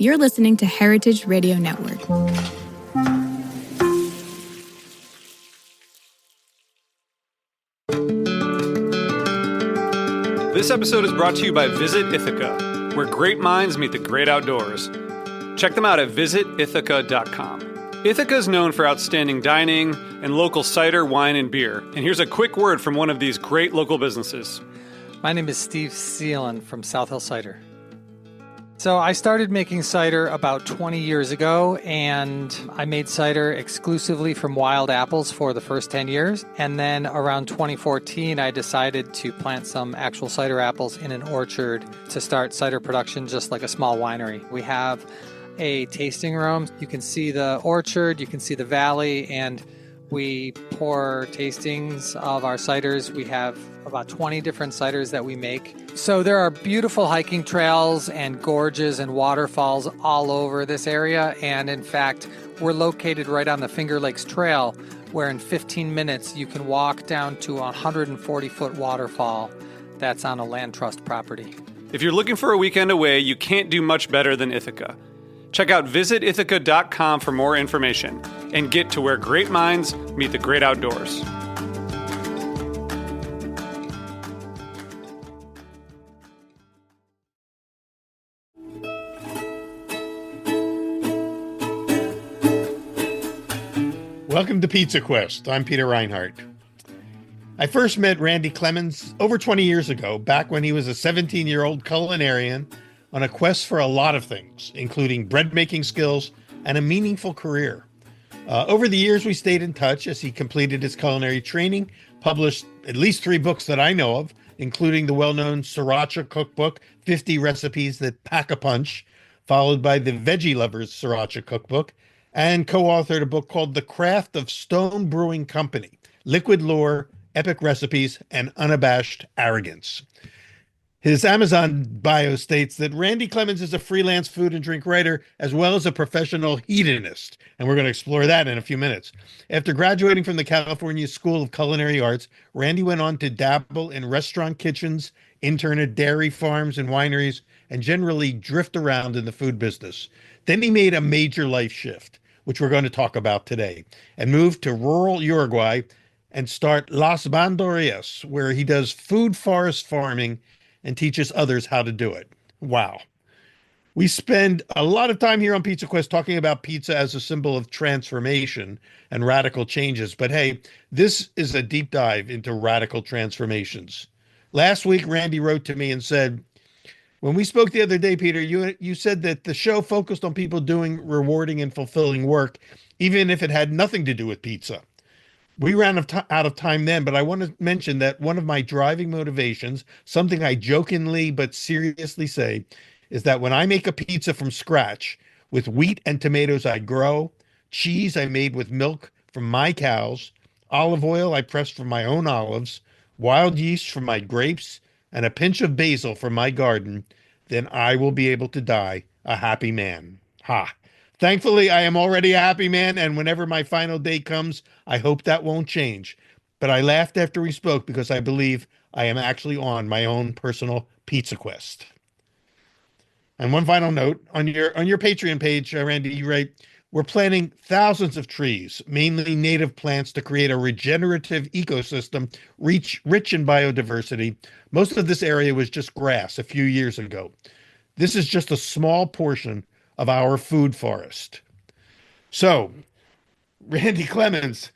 You're listening to Heritage Radio Network. This episode is brought to you by Visit Ithaca, where great minds meet the great outdoors. Check them out at visitithaca.com. Ithaca is known for outstanding dining and local cider, wine, and beer. And here's a quick word from one of these great local businesses. My name is Steve Seelan from South Hill Cider. So I started making cider about 20 years ago, and I made cider exclusively from wild apples for the first 10 years. And then around 2014, I decided to plant some actual cider apples in an orchard to start cider production just like a small winery. We have a tasting room. You can see the orchard, you can see the valley, and we pour tastings of our ciders. We have about 20 different ciders that we make. So there are beautiful hiking trails and gorges and waterfalls all over this area. And in fact, we're located right on the Finger Lakes Trail, where in 15 minutes you can walk down to a 140-foot waterfall that's on a land trust property. If you're looking for a weekend away, you can't do much better than Ithaca. Check out visitithaca.com for more information and get to where great minds meet the great outdoors. Welcome to Pizza Quest. I'm Peter Reinhardt. I first met Randy Clemens over 20 years ago, back when he was a 17-year-old culinarian on a quest for a lot of things, including bread-making skills and a meaningful career. Over the years, we stayed in touch as he completed his culinary training, published at least 3 books that I know of, including the well-known Sriracha Cookbook, 50 Recipes That Pack a Punch, followed by the Veggie Lovers Sriracha Cookbook, and co-authored a book called The Craft of Stone Brewing Company, Liquid Lore, Epic Recipes, and Unabashed Arrogance. His Amazon bio states that Randy Clemens is a freelance food and drink writer, as well as a professional hedonist. And we're going to explore that in a few minutes. After graduating from the California School of Culinary Arts, Randy went on to dabble in restaurant kitchens, intern at dairy farms and wineries, and generally drift around in the food business. Then he made a major life shift, which we're going to talk about today, and moved to rural Uruguay and start Las Bandurrias, where he does food forest farming and teaches others how to do it. Wow. We spend a lot of time here on Pizza Quest talking about pizza as a symbol of transformation and radical changes. But hey, this is a deep dive into radical transformations. Last week, Randy wrote to me and said, when we spoke the other day, Peter, you said that the show focused on people doing rewarding and fulfilling work, even if it had nothing to do with pizza. We ran out of time then, but I want to mention that one of my driving motivations, something I jokingly but seriously say, is that when I make a pizza from scratch with wheat and tomatoes I grow, cheese I made with milk from my cows, olive oil I pressed from my own olives, wild yeast from my grapes, and a pinch of basil from my garden, then I will be able to die a happy man. Ha! Thankfully, I am already a happy man, and whenever my final day comes, I hope that won't change. But I laughed after we spoke because I believe I am actually on my own personal pizza quest. And one final note, on your Patreon page, Randy, you write, we're planting thousands of trees, mainly native plants, to create a regenerative ecosystem rich in biodiversity. Most of this area was just grass a few years ago. This is just a small portion of our food forest. So, Randy Clemens,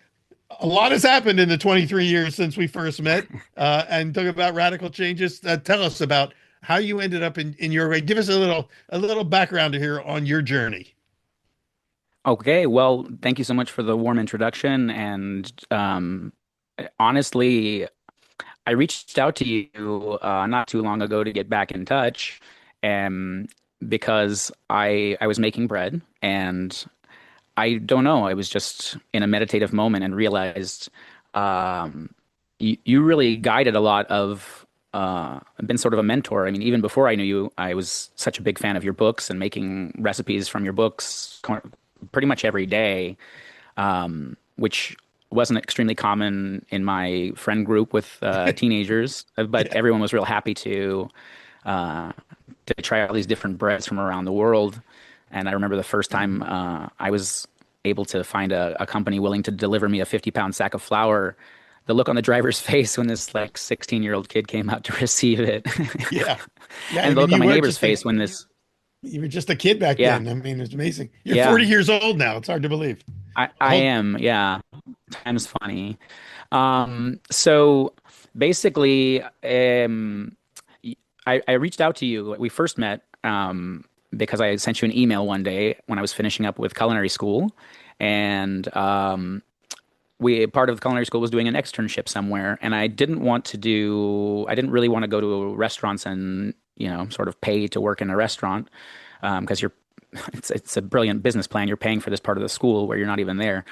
a lot has happened in the 23 years since we first met, and talk about radical changes. Tell us about how you ended up in Uruguay. Give us a little background here on your journey. Okay, well, thank you so much for the warm introduction. And honestly, I reached out to you not too long ago to get back in touch, because I was making bread, and I don't know, I was just in a meditative moment and realized you really guided a lot of, been sort of a mentor. I mean, even before I knew you, I was such a big fan of your books and making recipes from your books pretty much every day, which wasn't extremely common in my friend group with teenagers, but everyone was real happy to try all these different breads from around the world. And I remember the first time I was able to find a company willing to deliver me a 50-pound sack of flour. The look on the driver's face when this like 16-year-old kid came out to receive it, Yeah. Yeah. I and the mean, look on my neighbor's face when this, you were just a kid back yeah, then. I mean, it's amazing. You're yeah, 40 years old now. It's hard to believe. I Hold, am, yeah. Time's funny. So basically, I reached out to you. We first met because I sent you an email one day when I was finishing up with culinary school, and we part of the culinary school was doing an externship somewhere, and I didn't really want to go to restaurants and sort of pay to work in a restaurant because it's a brilliant business plan. You're paying for this part of the school where you're not even there,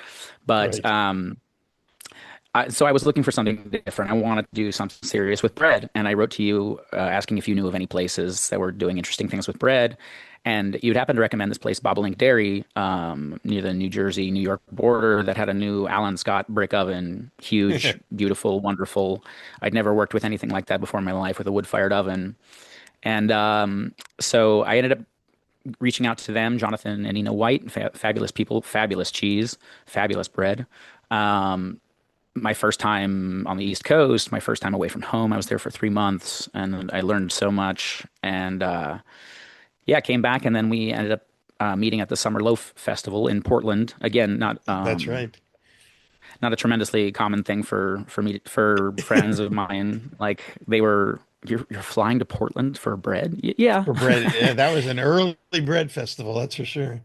but right. so I was looking for something different. I wanted to do something serious with bread, and I wrote to you asking if you knew of any places that were doing interesting things with bread. And you'd happen to recommend this place, Bobolink Dairy, near the New Jersey, New York border, that had a new Alan Scott brick oven, huge, beautiful, wonderful. I'd never worked with anything like that before in my life with a wood-fired oven. And so I ended up reaching out to them, Jonathan and Nina White, fabulous people, fabulous cheese, fabulous bread. My first time on the East Coast, my first time away from home. I was there for 3 months, and I learned so much. And yeah, came back, and then we ended up meeting at the Summer Loaf Festival in Portland. Again, That's right. not a tremendously common thing for friends of mine. Like they were, you're flying to Portland for bread? Yeah. For bread. Yeah, that was an early bread festival. That's for sure.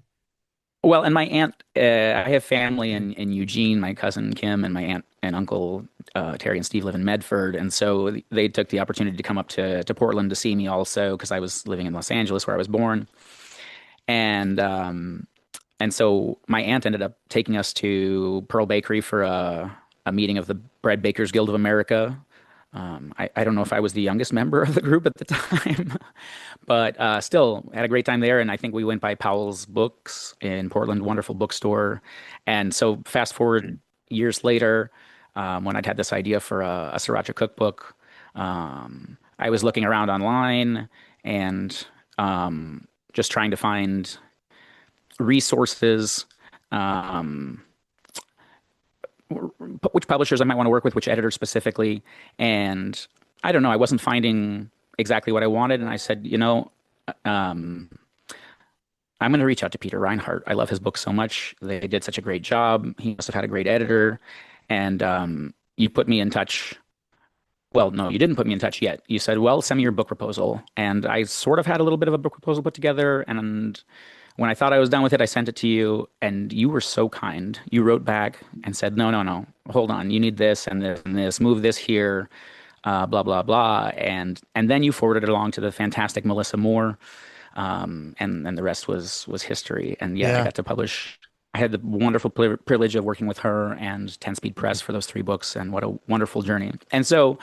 Well, and my aunt, I have family in Eugene, my cousin Kim, and my aunt and uncle Terry and Steve live in Medford. And so they took the opportunity to come up to Portland to see me also because I was living in Los Angeles where I was born. And so my aunt ended up taking us to Pearl Bakery for a meeting of the Bread Bakers Guild of America. I don't know if I was the youngest member of the group at the time, but still had a great time there. And I think we went by Powell's Books in Portland, wonderful bookstore. And so fast forward years later, when I'd had this idea for a Sriracha Cookbook, I was looking around online and just trying to find resources, which publishers I might want to work with, which editors specifically. And I don't know, I wasn't finding exactly what I wanted. And I said, I'm going to reach out to Peter Reinhardt. I love his book so much. They did such a great job. He must have had a great editor. And you put me in touch. Well, no, you didn't put me in touch yet. You said, well, send me your book proposal. And I sort of had a little bit of a book proposal put together. And when I thought I was done with it, I sent it to you, and you were so kind. You wrote back and said, no, hold on. You need this and this and this. Move this here, blah, blah, blah. And then you forwarded it along to the fantastic Melissa Moore, and the rest was history. And yeah, I got to publish. I had the wonderful privilege of working with her and 10 Speed Press for those 3 books, and what a wonderful journey. And so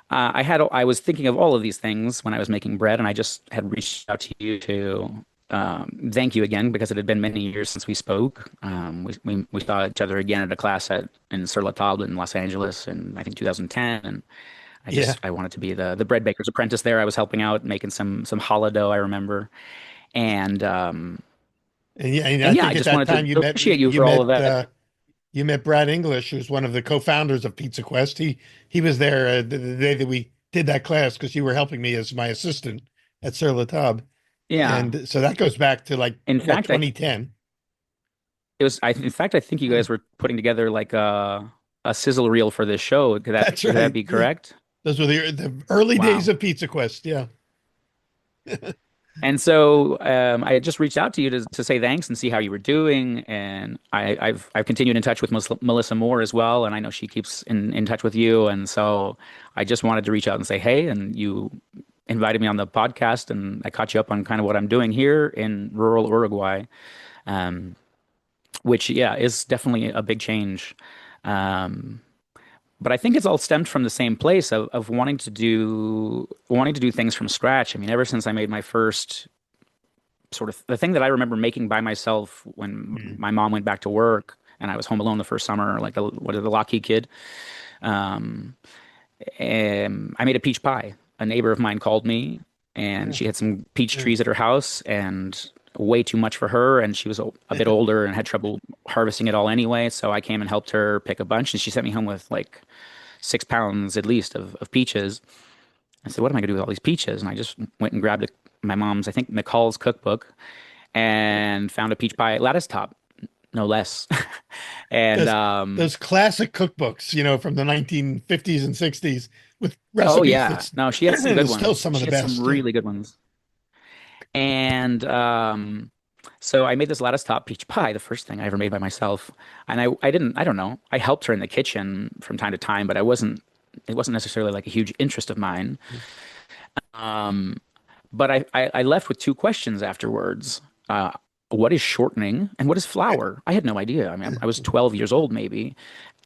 I was thinking of all of these things when I was making bread, and I just had reached out to you to thank you again, because it had been many years since we spoke. We saw each other again at a class in Sur la Table in Los Angeles in I think 2010, and I wanted to be the bread baker's apprentice there. I was helping out making some challah dough, I remember, and I think I at just that wanted time to appreciate you for all of that. You met Brad English, who's one of the co-founders of Pizza Quest. He was there the day that we did that class because you were helping me as my assistant at Sur la Table. Yeah, and so that goes back to in fact 2010. In fact, I think you guys were putting together like a sizzle reel for this show. Could that be correct? Those were the early days of Pizza Quest. Yeah. And so I had just reached out to you to say thanks and see how you were doing. And I've continued in touch with Melissa Moore as well. And I know she keeps in touch with you. And so I just wanted to reach out and say, hey, and you invited me on the podcast, and I caught you up on kind of what I'm doing here in rural Uruguay, which, is definitely a big change. But I think it's all stemmed from the same place of wanting to do things from scratch. I mean, ever since I made my first sort of the thing that I remember making by myself when my mom went back to work and I was home alone the first summer, like the Lockheed kid. And I made a peach pie. A neighbor of mine called me, and she had some peach trees at her house, and way too much for her, and she was a bit older and had trouble harvesting it all anyway. So I came and helped her pick a bunch, and she sent me home with like 6 pounds at least of peaches. I said, "What am I going to do with all these peaches?" And I just went and grabbed my mom's, I think, McCall's cookbook, and found a peach pie lattice top, no less. And Those classic cookbooks, from the 1950s and 60s with oh recipes yeah, that's no, she had some good still ones. some of She the had some best. Yeah. really good ones. And so I made this lattice top peach pie, the first thing I ever made by myself. And I don't know, I helped her in the kitchen from time to time, but it wasn't necessarily like a huge interest of mine. But I left with two questions afterwards. What is shortening and what is flour? I had no idea. I mean, I was 12 years old maybe,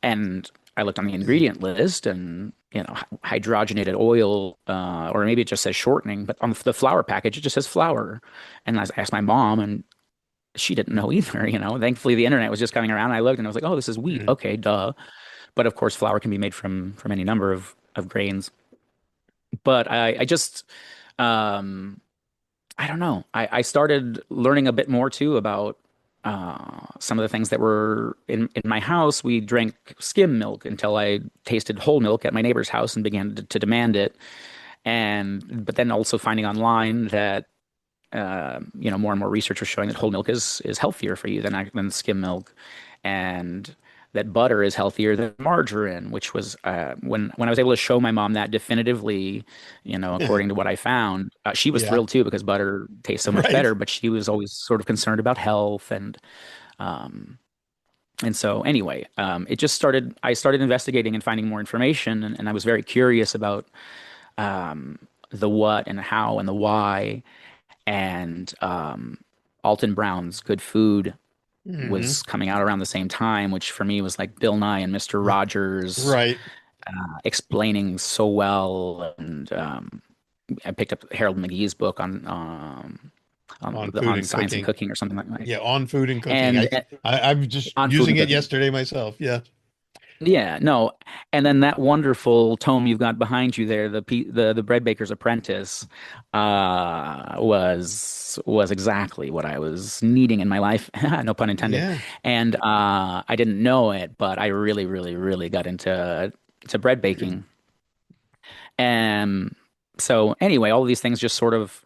and I looked on the ingredient list and, hydrogenated oil, or maybe it just says shortening, but on the flour package, it just says flour. And I asked my mom, and she didn't know either, Thankfully, the internet was just coming around. And I looked and I was like, oh, this is wheat. Mhm. Okay, duh. But of course, flour can be made from any number of grains. But I just, um, I don't know. I started learning a bit more too about some of the things that were in my house. We drank skim milk until I tasted whole milk at my neighbor's house and began to demand it. But then also finding online that more and more research was showing that whole milk is healthier for you than skim milk, and that butter is healthier than margarine, which was when I was able to show my mom that definitively, according to what I found, she was Yeah. thrilled too because butter tastes so much Right. better. But she was always sort of concerned about health, um, and so anyway, it just started. I started investigating and finding more information, and I was very curious about the what and how and the why, and Alton Brown's Good Food Hmm. was coming out around the same time, which for me was like Bill Nye and Mr. Rogers Right. explaining so well. And I picked up Harold McGee's book On food on and science and cooking. cooking or something like that. Yeah, on food and cooking. And I'm just on food using and it cooking. yesterday myself. Yeah. Yeah, no, and then that wonderful tome you've got behind you there, the Bread Baker's Apprentice, was exactly what I was needing in my life. No pun intended. Yeah. And I didn't know it, but I really, really, really got into bread baking. And so anyway, all of these things just sort of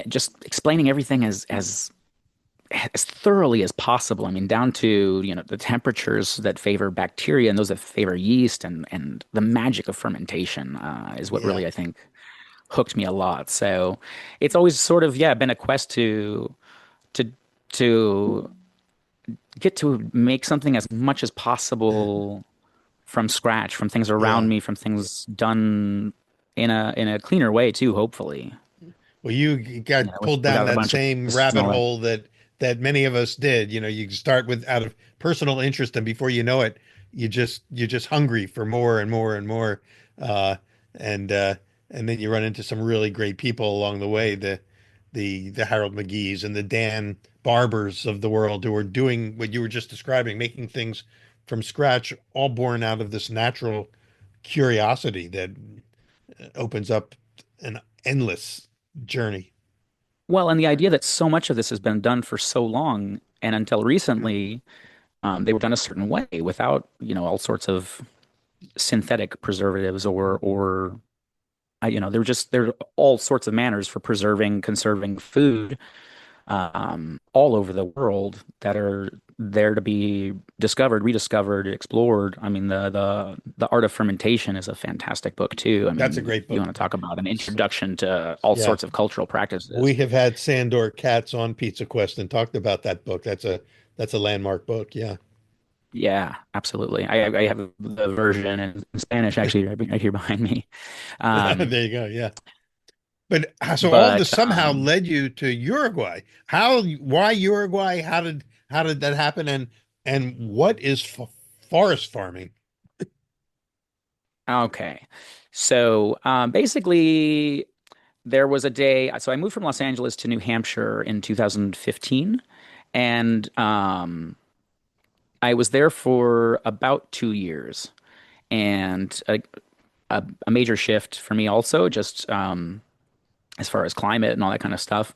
just explaining everything as thoroughly as possible. I mean, down to, the temperatures that favor bacteria and those that favor yeast, and the magic of fermentation is what Yeah. really, I think, hooked me a lot. So it's always sort of, yeah, been a quest to to get to make something as much as possible from scratch, from things around Yeah. me, from things done in a cleaner way too, hopefully. Well, you got pulled down Without a that bunch of same pests and rabbit all that. hole that many of us did. You start with out of personal interest, and before you know it, you're just hungry for more and more and more. Uh, and and then you run into some really great people along the way, the Harold McGee's and the Dan Barbers of the world who are doing what you were just describing, making things from scratch, all born out of this natural curiosity that opens up an endless journey. Well, and the idea that so much of this has been done for so long, and until recently, they were done a certain way without, all sorts of synthetic preservatives there are all sorts of manners for preserving, conserving food all over the world that are there to be discovered, rediscovered, explored. I mean, the art of fermentation is a fantastic book too. I That's a mean, great you book. want to talk about an introduction to all Yeah. sorts of cultural We practices. have had Sandor Katz on Pizza Quest and talked about that book. That's a landmark book. Yeah. Yeah, absolutely. I have the version in Spanish actually right here behind me. There Um, you go. Yeah. But so all of this but somehow led you to Uruguay. Why Uruguay? How did that happen? And what is forest farming? okay, so basically there was a day. So I moved from Los Angeles to New Hampshire in 2015, and I was there for about 2 years, and a major shift for me also, just as far as climate and all that kind of stuff.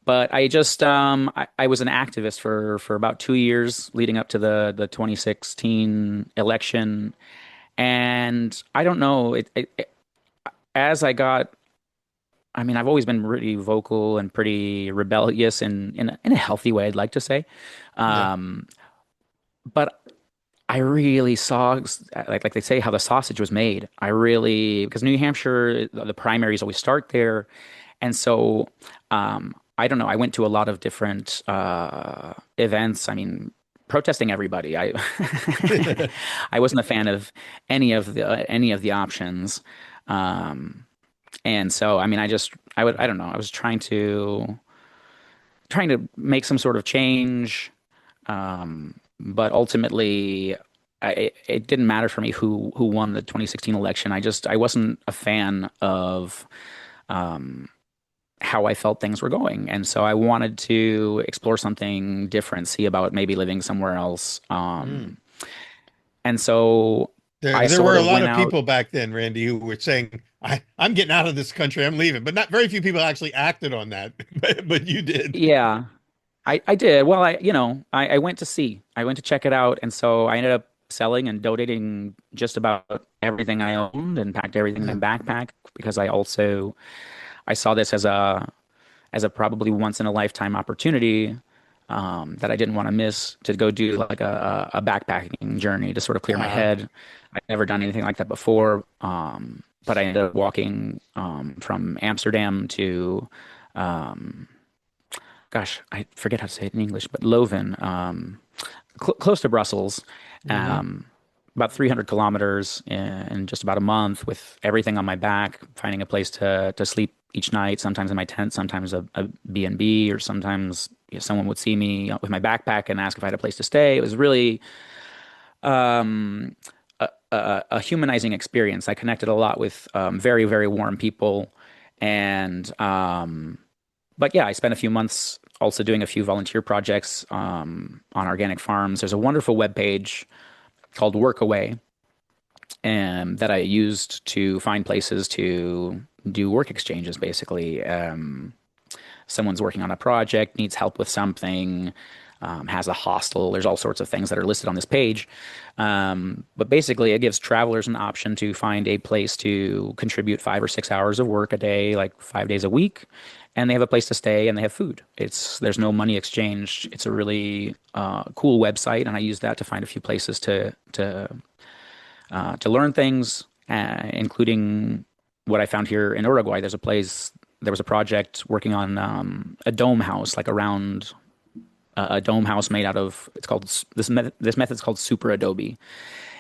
But I just I was an activist for about 2 years leading up to the 2016 election, and I don't know as I got. I mean, I've always been pretty vocal and pretty rebellious in a healthy way, I'd like to say. Yeah. Um, but I really saw, like they say, how the sausage was made. I really, because New Hampshire, the primaries always start there, and so I don't know. I went to a lot of different events. I mean, protesting everybody. I I wasn't a fan of any of the options. Um, and so, I mean, I don't know. I was trying to make some sort of change. But ultimately, it didn't matter for me who won the 2016 election. I wasn't a fan of how I felt things were going, and so I wanted to explore something different, see about maybe living somewhere else. Mm. And so I There were sort a of lot went of out. people back then, Randy, who were saying, I'm getting out of this country, I'm leaving. But not very few people actually acted on that. But you did. Yeah, I did. Well, I went to see. I went to check it out, and so I ended up selling and donating just about everything I owned and packed everything in my backpack because I saw this as a probably once in a lifetime opportunity that I didn't want to miss to go do like a backpacking journey to sort of clear my Uh, head. I'd never done anything like that before, but I ended up walking from Amsterdam to um, gosh, I forget how to say it in English, but Leuven, close to Brussels, mhm. um, about 300 kilometers in just about a month with everything on my back, finding a place to sleep each night, sometimes in my tent, sometimes a B&B, or sometimes someone would see me with my backpack and ask if I had a place to stay. It was really um, a humanizing experience. I connected a lot with very, very warm people. And but yeah, I spent a few months also doing a few volunteer projects on organic farms. There's a wonderful webpage called Workaway, and that I used to find places to do work exchanges. Basically, someone's working on a project, needs help with something, has a hostel. There's all sorts of things that are listed on this page. But basically, it gives travelers an option to find a place to contribute 5 or 6 hours of work a day, like 5 days a week, and they have a place to stay and they have food. There's no money exchanged. It's a really cool website, and I use that to find a few places to learn things, including what I found here in Uruguay. There was a project working on a dome house, like around a dome house made out of. It's called this method's called super adobe,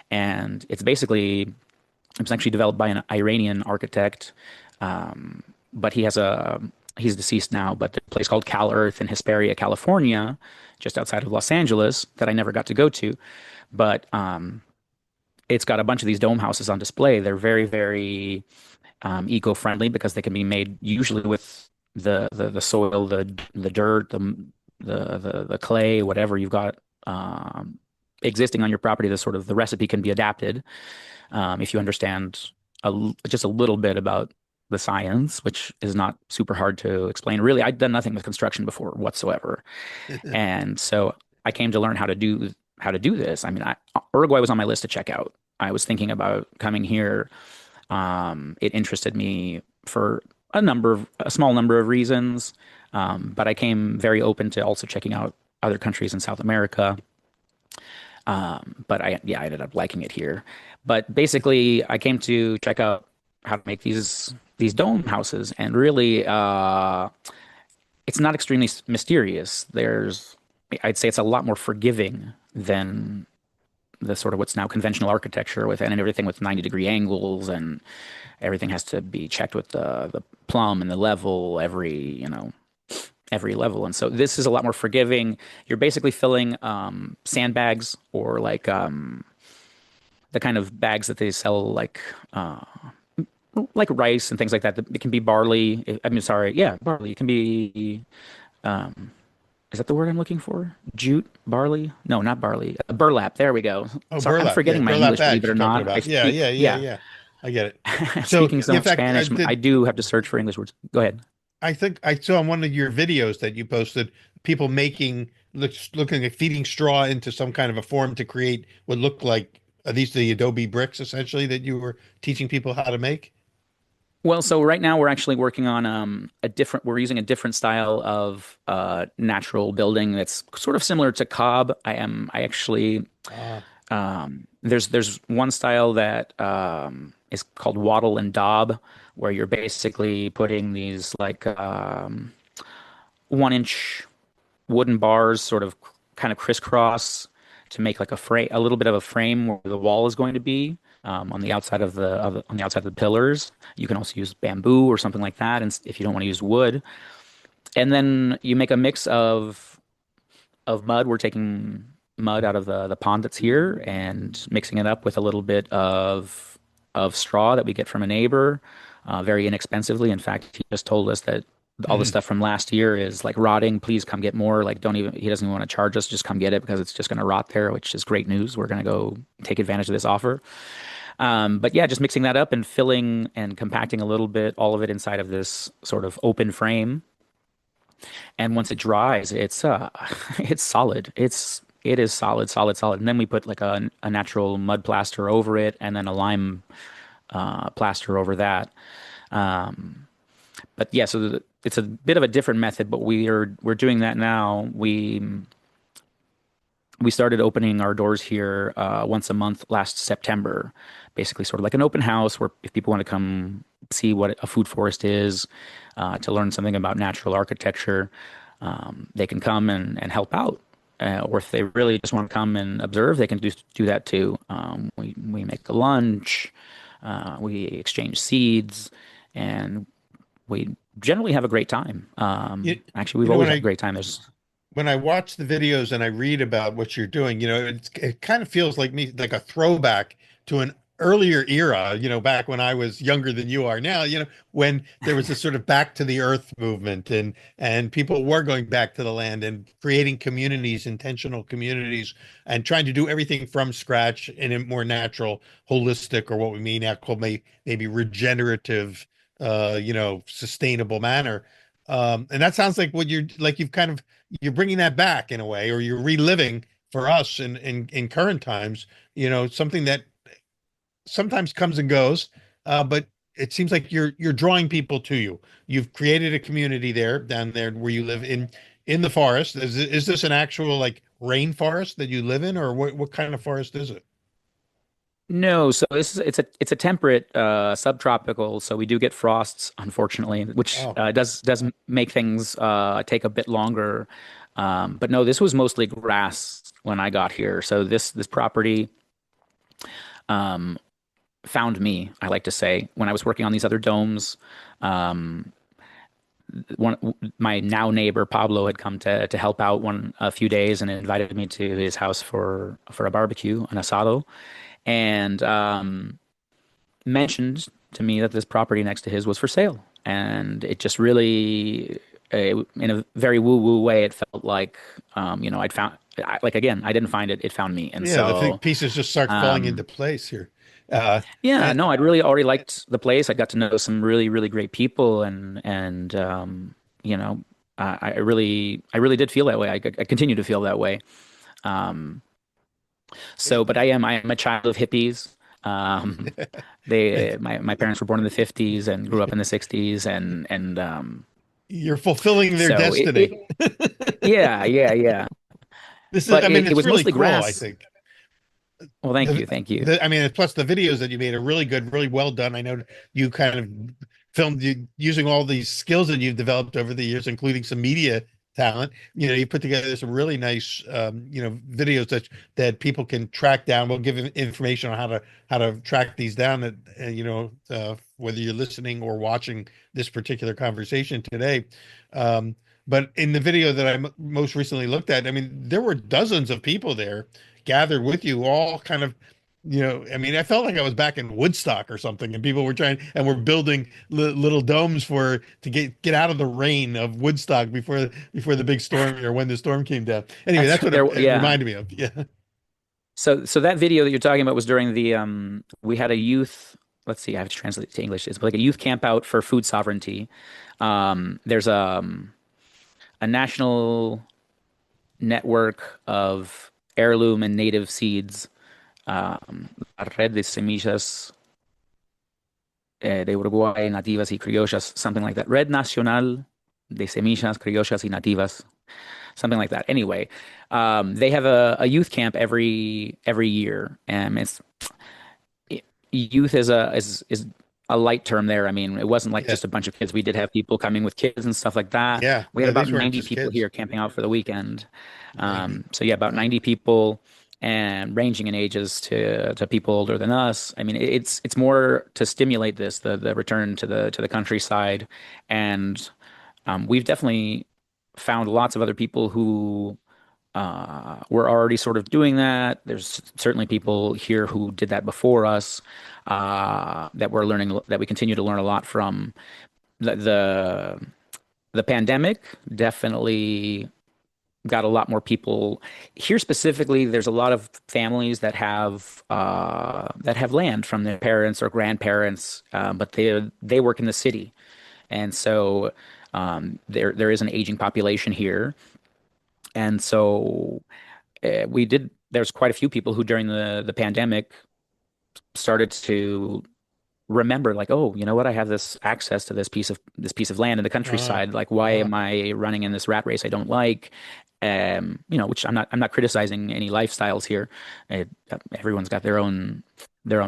and it was actually developed by an Iranian architect, but he's deceased now. But there's a place called Cal Earth in Hesperia, California, just outside of Los Angeles, that I never got to go to, but it's got a bunch of these dome houses on display. They're very, very eco-friendly because they can be made usually with the soil, the dirt, the clay, whatever you've got existing on your property. The recipe can be adapted if you understand just a little bit about the science, which is not super hard to explain. Really, I'd done nothing with construction before whatsoever, and so I came to learn how to do this. I mean, Uruguay was on my list to check out. I was thinking about coming here. It interested me for a small number of reasons, but I came very open to also checking out other countries in South America. But I ended up liking it here. But basically, I came to check out how to make these dome houses, and really, it's not extremely mysterious. I'd say it's a lot more forgiving than the sort of what's now conventional architecture and everything with 90-degree angles, and everything has to be checked with the plumb and the level every level. And so this is a lot more forgiving. You're basically filling sandbags, or like the kind of bags that they sell like rice and things like that. It can be barley. I mean, sorry, yeah, barley. It can be um, is that the word I'm looking for? Jute, barley? No, not barley. Burlap. There we go. Oh, Sorry, I'm burlap. Yeah, forgetting my burlap English, believe bags it or you're talking not. I about. Yeah, speak, yeah, yeah. I get it. So, speaking so in much fact, Spanish, I do have to search for English words. Go ahead. I think I saw in one of your videos that you posted people looking at feeding straw into some kind of a form to create what looked like, are these the adobe bricks essentially that you were teaching people how to make? Well, so right now we're actually working on we're using a different style of natural building that's sort of similar to cob. I actually Ah, there's one style that is called wattle and daub, where you're basically putting these like 1 inch wooden bars sort of kind of crisscross to make like a little bit of a frame where the wall is going to be on the outside on the outside of the pillars. You can also use bamboo or something like that, and if you don't want to use wood. And then you make a mix of mud. We're taking mud out of the pond that's here and mixing it up with a little bit of straw that we get from a neighbor, very inexpensively. In fact, he just told us that all the mm, stuff from last year is like rotting. Please come get more. Like, don't even, he doesn't even want to charge us. Just come get it because it's just going to rot there, which is great news. We're going to go take advantage of this offer. But yeah, just mixing that up and filling and compacting a little bit, all of it inside of this sort of open frame. And once it dries, it's solid. It is solid, solid, solid. And then we put like a natural mud plaster over it, and then a lime plaster over that. Um, but yeah, it's a bit of a different method, but we're doing that now. We started opening our doors here once a month last September, basically sort of like an open house where if people want to come see what a food forest is, to learn something about natural architecture, they can come and help out. Or if they really just want to come and observe, they can do that too. We make a lunch, we exchange seeds, and we generally have a great time. you, Actually, we've you know, always had a great time. There's when I watch the videos and I read about what you're doing, it kind of feels like me like a throwback to an earlier era, back when I was younger than you are now, when there was this sort of back to the earth movement and people were going back to the land and creating communities, intentional communities, and trying to do everything from scratch in a more natural, holistic, or what we mean now called maybe regenerative, sustainable manner. And that sounds like what you're bringing that back in a way, or you're reliving for us in current times, something that sometimes comes and goes, but it seems like you're drawing people to you. You've created a community there down there where you live in the forest. Is this an actual like rainforest that you live in, or what kind of forest is it? No, so it's a temperate subtropical, so we do get frosts, unfortunately, which Oh, does make things take a bit longer. But no, this was mostly grass when I got here. So this property um, found me, I like to say, when I was working on these other domes. Um, one My now neighbor Pablo had come to help out a few days and invited me to his house for a barbecue, an asado, and mentioned to me that this property next to his was for sale. And it just really, in a very woo-woo way, it felt like, I'd found, like, again, I didn't find it, it found me. And yeah, the so, pieces just start falling into um, place here. Uh, yeah, and no, I'd really already liked the place. I got to know some really, really great people, and you know, I really did feel that way. I continue to feel that way. Um, but I am a child of hippies. Um, my parents were born in the 50s and grew up in the 60s, and you're fulfilling their so destiny. yeah, yeah, yeah. This is, But I mean, it it's was really mostly cool, I grass. think. Well, thank you, thank you. I mean, plus the videos that you made are really good, really well done. I know you kind of filmed you using all these skills that you've developed over the years, including some media talent. You put together some really nice, videos that people can track down. We'll give information on how to track these down. That whether you're listening or watching this particular conversation today. But in the video that I most recently looked at, I mean, there were dozens of people there gathered with you, all kind of, I mean, I felt like I was back in Woodstock or something, and people were trying, and we're building little domes to get out of the rain of Woodstock before the big storm, or when the storm came down. Anyway, That's that's what it yeah. reminded me of. Yeah. So that video that you're talking about was during the we had a youth let's see, I have to translate it to English. It's like a youth camp out for food sovereignty. There's a national network of heirloom and native seeds, la red de semillas de Uruguay nativas y criollas, something like that. Red Nacional de Semillas Criollas y Nativas, something like that. Anyway, they have a youth camp every year, and youth is a light term there. I mean, it wasn't like Yeah. just a bunch of kids. We did have people coming with kids and stuff like that. Yeah. We had No, about these weren't 90 just people kids. here camping out for the weekend. 90. So yeah, about 90 people, and ranging in ages to people older than us. I mean, it's more to stimulate the return to the countryside, and we've definitely found lots of other people who we're already sort of doing that. There's certainly people here who did that before us, that we're learning, that we continue to learn a lot from. The pandemic definitely got a lot more people here. Specifically, there's a lot of families that have land from their parents or grandparents, but they work in the city, and so there is an aging population here, and so we did. There's quite a few people who during the pandemic started to remember, like, oh, you know what, I have this access to this piece of land in the Uh, countryside. Like, why uh, am I running in this rat race I don't like? Which I'm not criticizing any lifestyles here. it, Everyone's got their own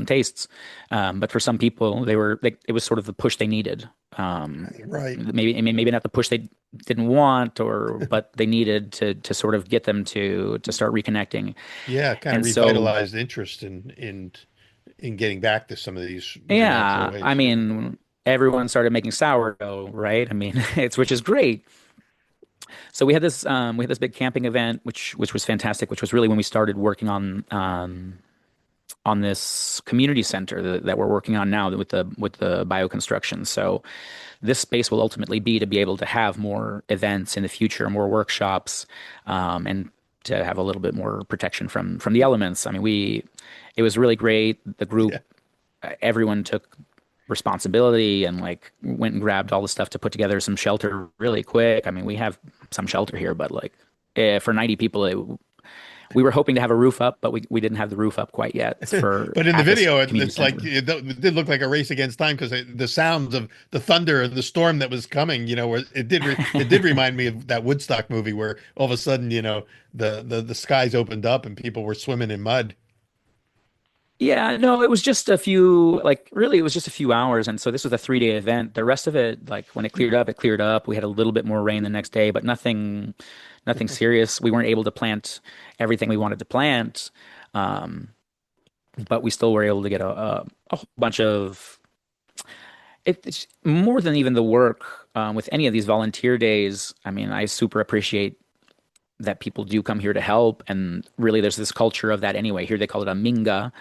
tastes, but for some people they were like, it was sort of the push they needed. right. Maybe, I mean, maybe not the push they didn't want, or but they needed to sort of get them to start reconnecting. Yeah. Kind of And so revitalized interest in getting back to some of these more natural yeah, I ways. Yeah. mean, everyone started making sourdough, right? I mean, it's which is great. So we had this big camping event, which was fantastic, which was really when we started working on this community center that we're working on now with the bioconstruction. So this space will ultimately be to be able to have more events in the future, more workshops, and to have a little bit more protection from the elements. I mean, it was really great. The group, Yeah. everyone took responsibility and like went and grabbed all the stuff to put together some shelter really quick. I mean, we have some shelter here, but like for 90 people, we were hoping to have a roof up, but we didn't have the roof up quite yet for But in the at this video, community it's like center. it did look like a race against time because the sounds of the thunder and the storm that was coming, where it did remind me of that Woodstock movie where all of a sudden, the skies opened up and people were swimming in mud. Yeah, no, it was just a few, like really, it was just a few hours. And so this was a 3-day event. The rest of it, like when it cleared up, it cleared up. We had a little bit more rain the next day, but nothing serious. We weren't able to plant everything we wanted to plant. Um, but we still were able to get a whole bunch of it's more than even the work with any of these volunteer days. I mean, I super appreciate that people do come here to help, and really, there's this culture of that anyway. Here they call it a minga,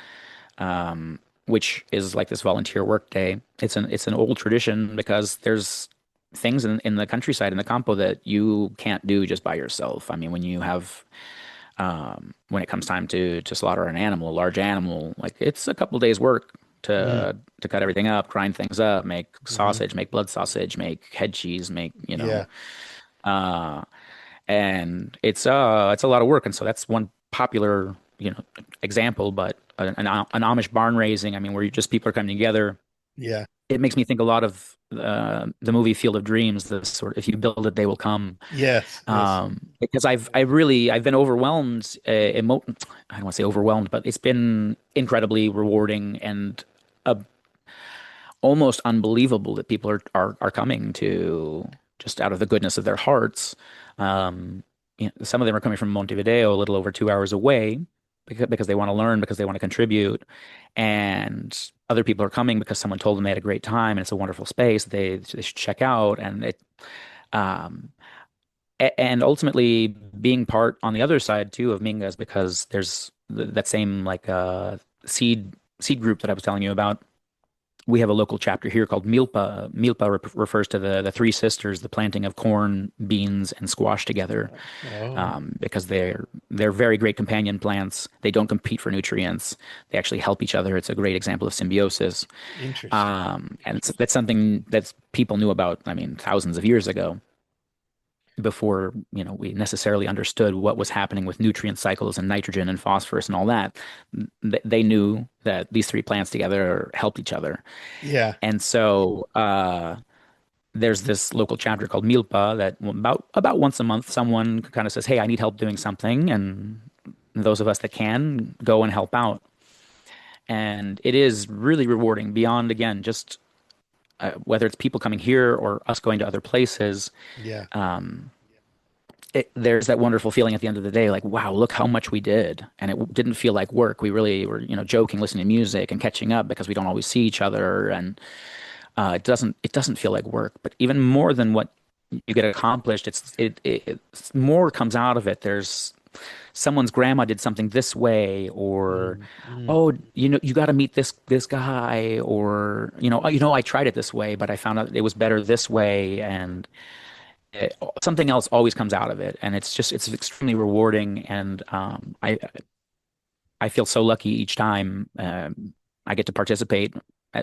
which is like this volunteer work day. It's an old tradition because there's things in the countryside in the campo that you can't do just by yourself. I mean, when it comes time to slaughter an animal, a large animal, like it's a couple days work Mm, to cut everything up, grind things up, make hmm. sausage, make blood sausage, make head cheese, make Yeah. uh, and it's a lot of work. And so that's one popular example. But an Amish barn raising, I mean, where people are coming together. Yeah. It makes me think a lot of the movie Field of Dreams. The sort of, if you build it, they will come. Yes. Yes. Because I've been overwhelmed. I don't want to say overwhelmed, but it's been incredibly rewarding and uh, almost unbelievable that people are coming to just out of the goodness of their hearts. Some of them are coming from Montevideo, a little over 2 hours away, because they want to learn, because they want to contribute, and other people are coming because someone told them they had a great time and it's a wonderful space they should check out, and um, and ultimately being part on the other side too of Mingas, because there's that same like seed group that I was telling you about. we have a local chapter here called Milpa. Milpa refers to the three sisters, the planting of corn, beans, and squash together, Oh, because they're very great companion plants. They don't compete for nutrients. They actually help each other. It's a great example of symbiosis, interesting. and that's something that people knew about. I mean, thousands of years ago, before we necessarily understood what was happening with nutrient cycles and nitrogen and phosphorus and all that. They knew that these three plants together helped each other. Yeah. And so there's this local chapter called Milpa that about once a month someone kind of says, "Hey, I need help doing something," and those of us that can go and help out. And it is really rewarding beyond, again, just whether it's people coming here or us going to other places. Yeah. There's that wonderful feeling at the end of the day, like, wow, look how much we did. And it didn't feel like work. We really were, joking, listening to music and catching up because we don't always see each other. And it doesn't feel like work. But even more than what you get accomplished, it's more comes out of it. There's someone's grandma did something this way, or, Mm, mm. oh, you got to meet this guy, or, I tried it this way, but I found out it was better this way. And something else always comes out of it, and it's extremely rewarding. And I feel so lucky each time I get to participate,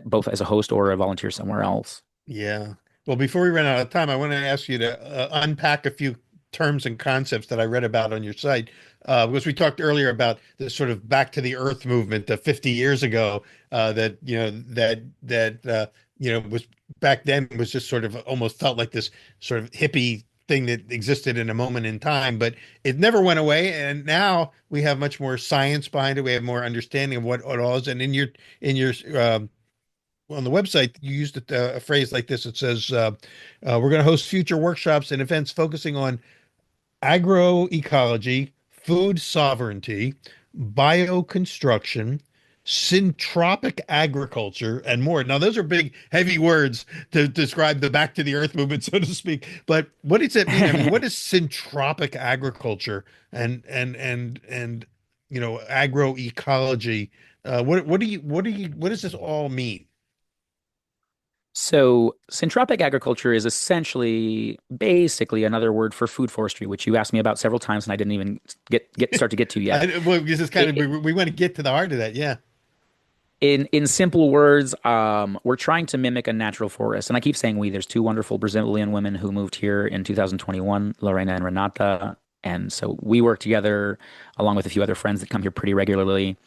both as a host or a volunteer somewhere else. Yeah. Well, before we run out of time, I want to ask you to unpack a few terms and concepts that I read about on your site. Because we talked earlier about this sort of back to the earth movement 50 years ago, that, was back then was just sort of almost felt like this sort of hippie thing that existed in a moment in time, but it never went away. And now we have much more science behind it. We have more understanding of what it all is. And in your on the website, you used a phrase like this. It says, we're going to host future workshops and events focusing on agroecology, food sovereignty, bioconstruction, syntropic agriculture, and more. Now, those are big, heavy words to describe the back to the earth movement, so to speak. But what does it mean? I mean, what is syntropic agriculture and agroecology? What does this all mean? So, syntropic agriculture is essentially, basically, another word for food forestry, which you asked me about several times, and I didn't even start to get to yet. Well, this is kind of It, we want to get to the heart of that. Yeah. in simple words, we're trying to mimic a natural forest, and I keep saying we. There's two wonderful Brazilian women who moved here in 2021, Lorena and Renata, and so we work together along with a few other friends that come here pretty regularly,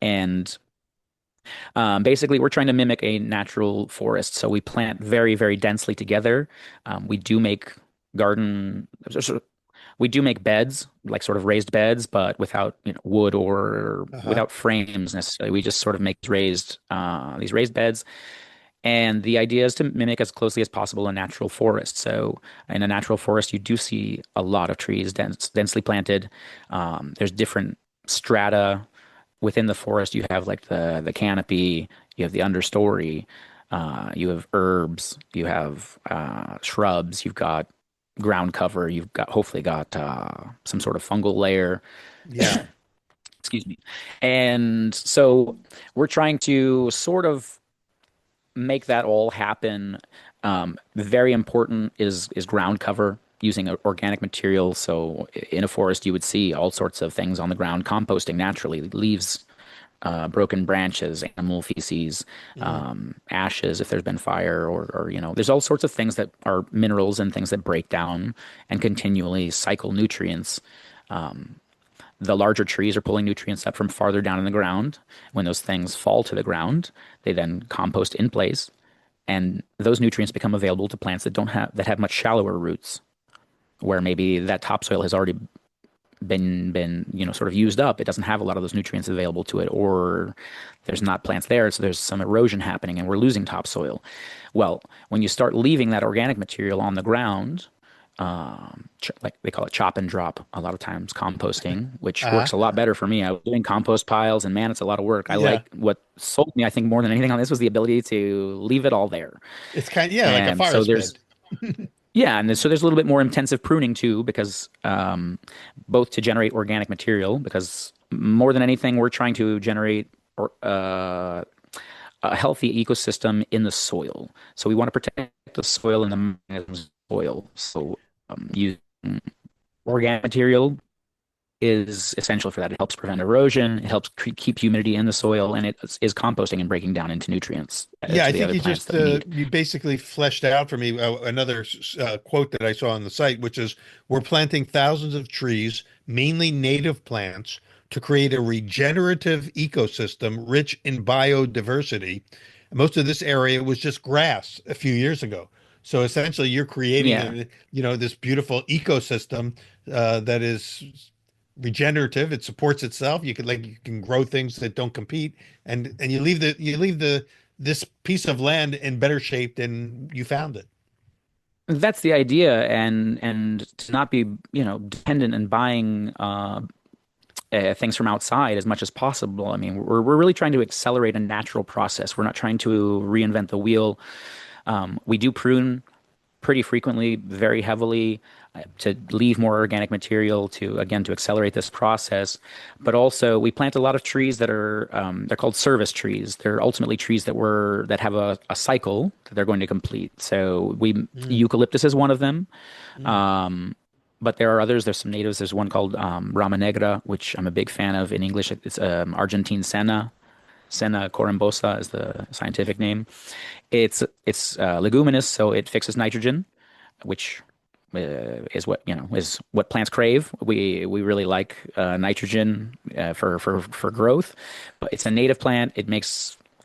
and basically, we're trying to mimic a natural forest. So we plant very, very densely together. We do make garden, we do make beds, like sort of raised beds, but without wood or Uh-huh. without frames necessarily. We just sort of make these raised beds. And the idea is to mimic as closely as possible a natural forest. So in a natural forest, you do see a lot of trees densely planted. There's different strata within the forest. You have like the canopy, you have the understory, you have herbs, you have shrubs, you've got ground cover, you've got hopefully got some sort of fungal layer. Yeah. Excuse me. And so we're trying to sort of make that all happen. Very important is ground cover using organic material. So in a forest, you would see all sorts of things on the ground, composting naturally, leaves, broken branches, animal feces, Mm. ashes if there's been fire, or there's all sorts of things that are minerals and things that break down and continually cycle nutrients. The larger trees are pulling nutrients up from farther down in the ground. When those things fall to the ground, they then compost in place, and those nutrients become available to plants that have much shallower roots, where maybe that topsoil has already been sort of used up. It doesn't have a lot of those nutrients available to it, or there's not plants there, so there's some erosion happening, and we're losing topsoil. Well, when you start leaving that organic material on the ground, like they call it chop and drop a lot of times, composting, which Uh-huh. works a lot better for me. I was doing compost piles, and man, it's a lot of work. I Yeah. like what sold me, I think, more than anything on this was the ability to leave it all there. It's yeah, like a And so forest there's bed. yeah, and so there's a little bit more intensive pruning too, because both to generate organic material, because more than anything, we're trying to generate a healthy ecosystem in the soil. So we want to protect the soil and the mechanisms of the soil. So using organic material is essential for that. It helps prevent erosion. It helps keep humidity in the soil, and it is composting and breaking down into nutrients Yeah, to I the think other you plants just that we need. you basically fleshed out for me another quote that I saw on the site, which is, "We're planting thousands of trees, mainly native plants, to create a regenerative ecosystem rich in biodiversity. Most of this area was just grass a few years ago. So essentially, you're creating Yeah, a, this beautiful ecosystem that is regenerative. It supports itself. You can grow things that don't compete, and you leave the this piece of land in better shape than you found it." that's the idea, and to not be, dependent and buying things from outside as much as possible. I mean, we're really trying to accelerate a natural process. We're not trying to reinvent the wheel. We do prune pretty frequently, very heavily, to leave more organic material to, again, to accelerate this process. But also, we plant a lot of trees that are they're called service trees. They're ultimately trees that have a cycle that they're going to complete. So Mm, eucalyptus is one of them. mm. Um, but there are others. There's some natives. There's one called Rama Negra, which I'm a big fan of. In English, it's Argentine senna. Senna corymbosa is the scientific name. It's leguminous, so it fixes nitrogen, which is what plants crave. We really like nitrogen for growth, but it's a native plant.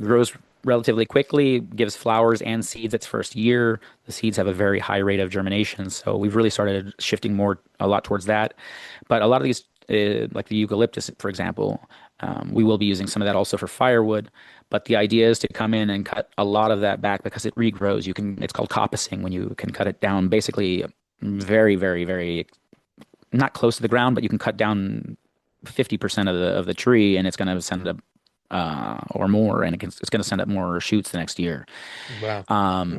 Grows relatively quickly, gives flowers and seeds its first year. The seeds have a very high rate of germination, so we've really started shifting a lot towards that. But a lot of these, like the eucalyptus, for example, we will be using some of that also for firewood. But the idea is to come in and cut a lot of that back because it regrows. It's called coppicing when you can cut it down basically very, very, very not close to the ground, but you can cut down 50% of the tree, and it's going to send up or more, and it's going to send up more shoots the next year. Wow.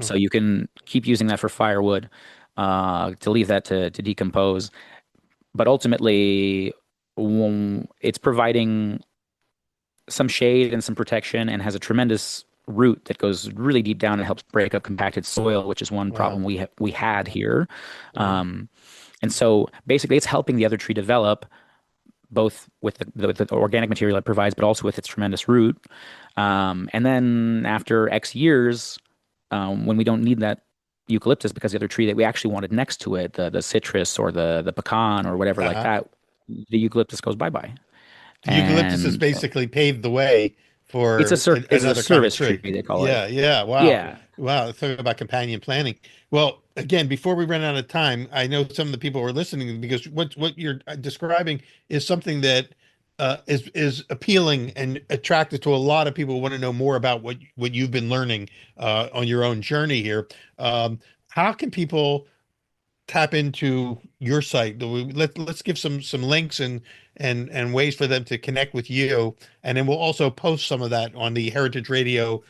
So Oh, you can keep using that for firewood, to leave that to decompose. But ultimately, it's providing some shade and some protection, and has a tremendous root that goes really deep down and helps break up compacted soil, which is one wow. problem we had here. Mhm. Um, and so basically, it's helping the other tree develop both with the organic material it provides, but also with its tremendous root. And then after X years, when we don't need that eucalyptus because the other tree that we actually wanted next to it, the citrus or the pecan or whatever like Uh-huh. that, the eucalyptus goes bye bye. The eucalyptus has And basically paved the way it's a for it's a another kind of service tree, tree. they call it. Yeah, yeah. Wow. Yeah, Wow. Talk about companion planting. Well, again, before we run out of time, I know some of the people are listening because what you're describing is something that is appealing and attractive to a lot of people who want to know more about what you've been learning on your own journey here. How can people tap into your site? Let's give some links and ways for them to connect with you, and then we'll also post some of that on the Heritage Radio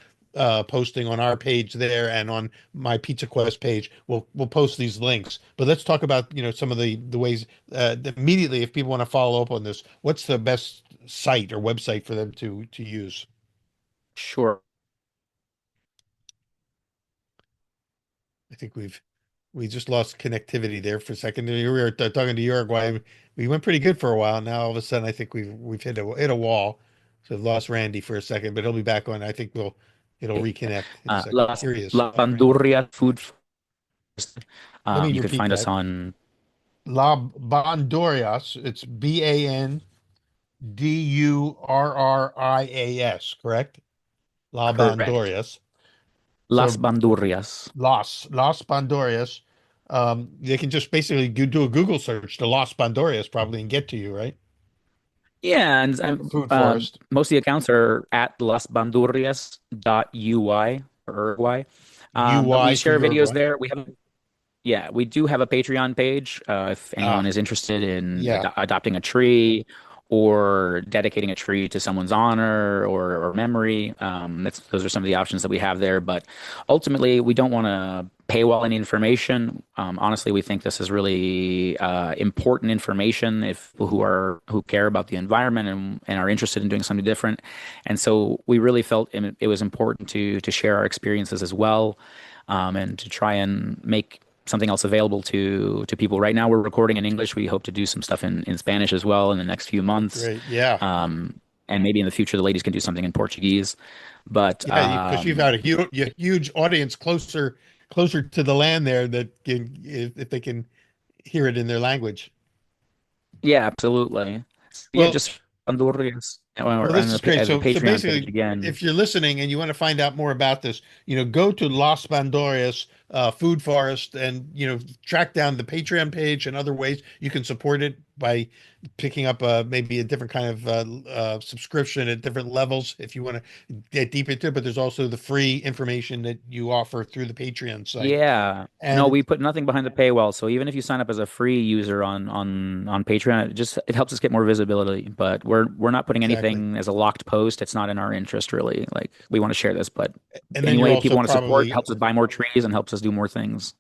posting on our page there, and on my Pizza Quest page. We'll post these links. But let's talk about some of the ways that immediately, if people want to follow up on this, what's the best site or website for them to use? sure. I think we just lost connectivity there for a second. We were talking to Uruguay. We went pretty good for a while. Now all of a sudden, I think we've hit a wall. So we've lost Randy for a second, but he'll be back on. I think it'll reconnect in a second. Las Here he is. Las Bandurrias Food. Let me You could repeat find us that. on La Bandurrias. It's Bandurrias, correct? La correct Bandurrias. Las So Bandurrias. Las Bandurrias. They can just basically do a Google search to Las Bandurrias probably and get to you, right? Yeah, and Food forest. most of the accounts are at lasbandurrias.uy or Uruguay. But we UI for share videos Uruguay. there. We do have a Patreon page if Ah, anyone is interested in yeah. adopting a tree or dedicating a tree to someone's honor or memory. Those are some of the options that we have there. But ultimately, we don't want to paywall any information. Honestly, we think this is really important information if people who care about the environment and are interested in doing something different. And so we really felt it was important to share our experiences as well, and to try and make something else available to people. Right now, we're recording in English. We hope to do some stuff in Spanish as well in the next few months. Great. Yeah. And maybe in the future, the ladies can do something in Portuguese. But Yeah, because you've got a huge audience closer to the land there that can, if they can hear it in their language. yeah, absolutely. Yeah, Well, just Bandurrias well, or on this is great. the So Patreon page basically, again. if you're listening and you want to find out more about this, go to Los Bandurrias Food Forest, and track down the Patreon page and other ways you can support it by picking up maybe a different kind of subscription at different levels if you want to get deep into it. But there's also the free information that you offer through the Patreon site. Yeah. No, And we put nothing behind the paywall. So even if you sign up as a free user on Patreon, it helps us get more visibility. But we're not putting exactly. anything as a locked post. It's not in our interest really. Like we want to share this, but And then you're anyway, also people want to support, probably helps us buy more trees and helps us do more things.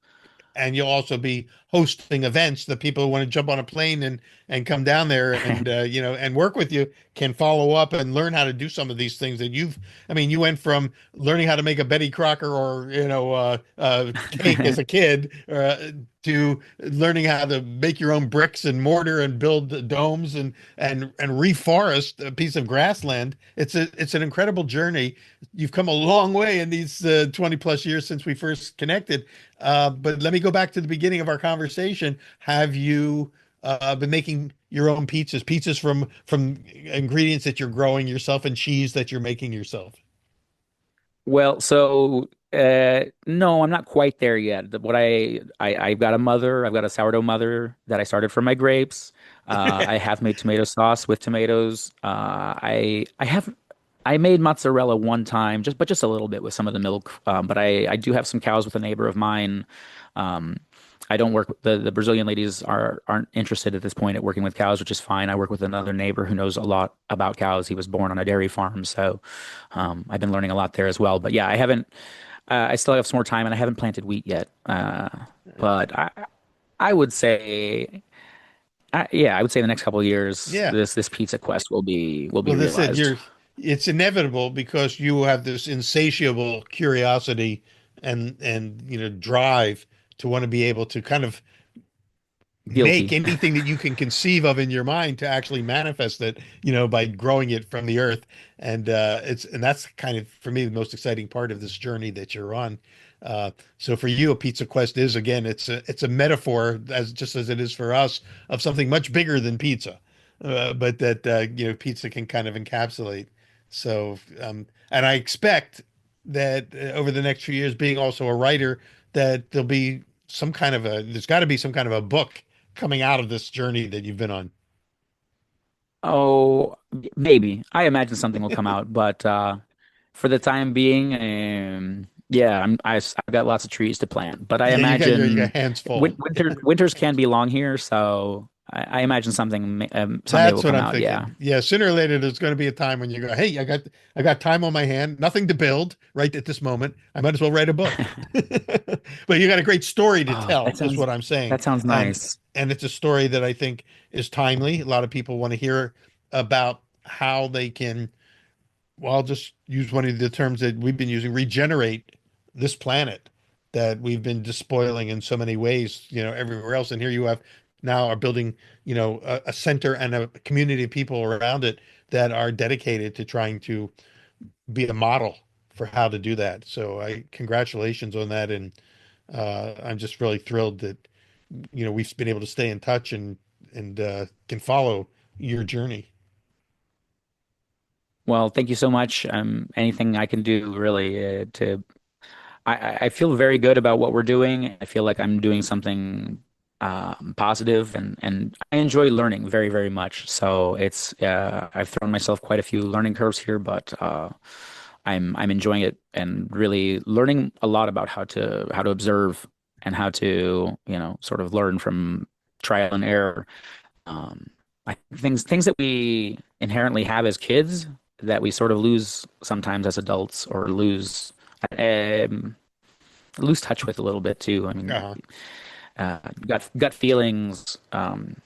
and you'll also be hosting events that people who want to jump on a plane and come down there and and work with you can follow up and learn how to do some of these things that you went from learning how to make a Betty Crocker or cake as a kid to learning how to make your own bricks and mortar and build domes and reforest a piece of grassland. It's an incredible journey. You've come a long way in these 20 plus years since we first connected. But let me go back to the beginning of our conversation. Have you been making your own pizzas from ingredients that you're growing yourself and cheese that you're making yourself? Well, so no, I'm not quite there yet. I've got a mother. I've got a sourdough mother that I started from my grapes. I have made tomato sauce with tomatoes. I made mozzarella one time, just a little bit with some of the milk. But I do have some cows with a neighbor of mine. Um, I don't work the Brazilian ladies aren't interested at this point at working with cows, which is fine. I work with another neighbor who knows a lot about cows. He was born on a dairy farm, so I've been learning a lot there as well. But yeah, I haven't. I still have some more time, and I haven't planted wheat yet. But I would say, yeah, I would say the next couple of years, Yeah. this pizza quest will be Well, this said realized. it's inevitable because you have this insatiable curiosity and drive to want to be able to kind of make Guilty. anything that you can conceive of in your mind to actually manifest it, by growing it from the earth. And that's kind of for me the most exciting part of this journey that you're on. So for you, a pizza quest is again, it's a metaphor as just as it is for us of something much bigger than pizza, but that pizza can kind of encapsulate. So and I expect that over the next few years, being also a writer, that there's got to be some kind of a book coming out of this journey that you've been on. Oh, maybe. I imagine something will come out, but for the time being, yeah, I've got lots of trees to plant. But I Yeah, you got imagine hands full. winters can be long here, so I imagine something someday That's will what come I'm out. Yeah. thinking. Yeah, sooner or later there's going to be a time when you go, "Hey, I got time on my hand, nothing to build right at this moment. I might as well write a book." But you got a great story to Oh, tell, is what I'm saying. that sounds And nice. and it's a story that I think is timely. A lot of people want to hear about how they can, well, I'll just use one of the terms that we've been using, regenerate this planet that we've been despoiling in so many ways, everywhere else. And here you have now are building, a center and a community of people around it that are dedicated to trying to be a model for how to do that. So I congratulations on that. And I'm just really thrilled that, we've been able to stay in touch and can follow your journey. Well, thank you so much. Anything I can do really I feel very good about what we're doing. I feel like I'm doing something positive, and I enjoy learning very, very much. So I've thrown myself quite a few learning curves here, but I'm enjoying it and really learning a lot about how to observe and how to sort of learn from trial and error. Um, things that we inherently have as kids that we sort of lose sometimes as adults, or um, lose touch with a little bit too. I mean, Uh-huh. gut feelings,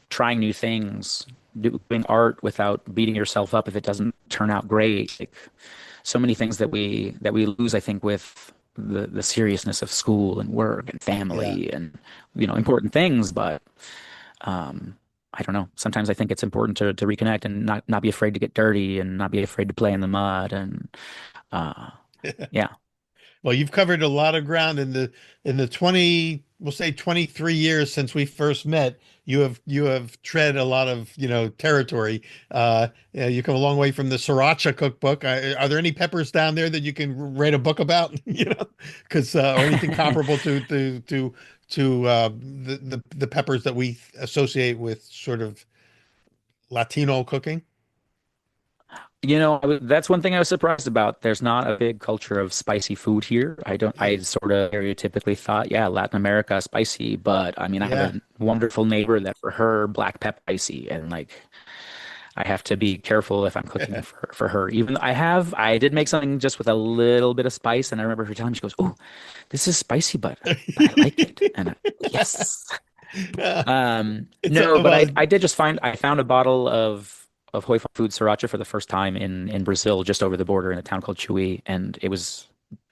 trying new things, doing art without beating yourself up if it doesn't turn out great. Like, so many things that we lose, I think, with the seriousness of school and work and Yeah. family and important things. But I don't know. Sometimes I think it's important to reconnect and not be afraid to get dirty and not be afraid to play in the mud and uh, yeah. Well, you've covered a lot of ground in the 20, we'll say 23 years since we first met. You have tread a lot of, territory. Yeah, you come a long way from the Sriracha Cookbook. Are there any peppers down there that you can write a book about? Because or anything comparable to the peppers that we associate with sort of Latino cooking? That's one thing I was surprised about. There's not a big culture of spicy food here. I sort of stereotypically thought, yeah, Latin America spicy, but I mean, I have Yeah. a wonderful neighbor that for her, black pepper spicy, and like I have to be careful if I'm cooking for her. Even though I did make something just with a little bit of spice, and I remember her telling me, she goes, "Oh, this is spicy, but I like it." And yes. No, but Well, I did just I found a bottle of Hoi Fong Food Sriracha for the first time in Brazil, just over the border in a town called Chuy, and it was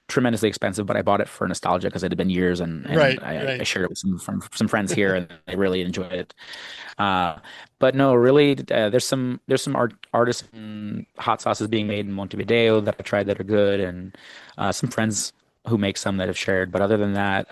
tremendously expensive, but I bought it for nostalgia because it had been years, and right, I right. shared it with some friends here, and they really enjoyed it. Uh, but no, really, there's some artisan hot sauces being made in Montevideo that I tried that are good, and some friends who make some that have shared. But other than that,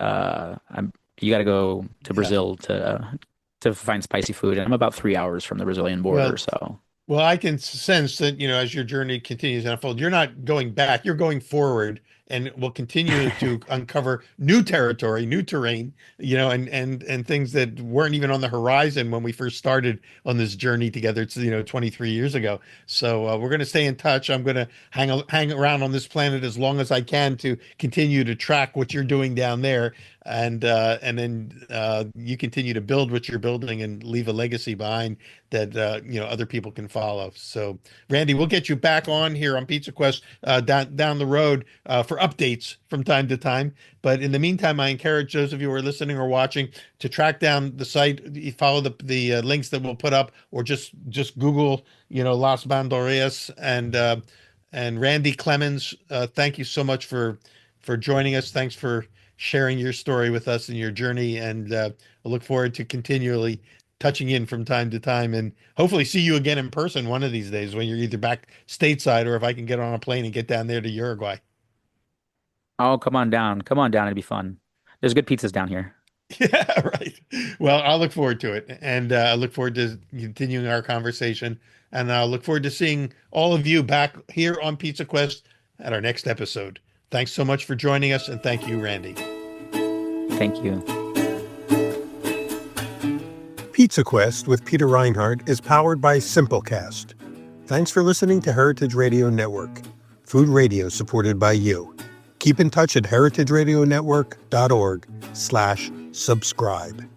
you got to go to Yeah. Brazil to find spicy food, and I'm about 3 hours from the Brazilian border, Well, so. Well, I can sense that, as your journey continues to unfold, you're not going back, you're going forward and will continue to uncover new territory, new terrain, and things that weren't even on the horizon when we first started on this journey together, 23 years ago. So we're going to stay in touch. I'm going to hang around on this planet as long as I can to continue to track what you're doing down there. And then you continue to build what you're building and leave a legacy behind that other people can follow. So, Randy, we'll get you back on here on Pizza Quest down the road for updates from time to time. But in the meantime, I encourage those of you who are listening or watching to track down the site, follow the links that we'll put up, or just Google Las Bandurrias and Randy Clemens. Thank you so much for joining us. Thanks for sharing your story with us and your journey. And I look forward to continually touching in from time to time and hopefully see you again in person one of these days when you're either back stateside or if I can get on a plane and get down there to Uruguay. Oh, come on down. Come on down. It'd be fun. There's good pizzas down here. Yeah, right. Well, I'll look forward to it. And I look forward to continuing our conversation. And I look forward to seeing all of you back here on Pizza Quest at our next episode. Thanks so much for joining us. And thank you, Randy. Thank you. Pizza Quest with Peter Reinhardt is powered by Simplecast. Thanks for listening to Heritage Radio Network, food radio supported by you. Keep in touch at heritageradionetwork.org/subscribe.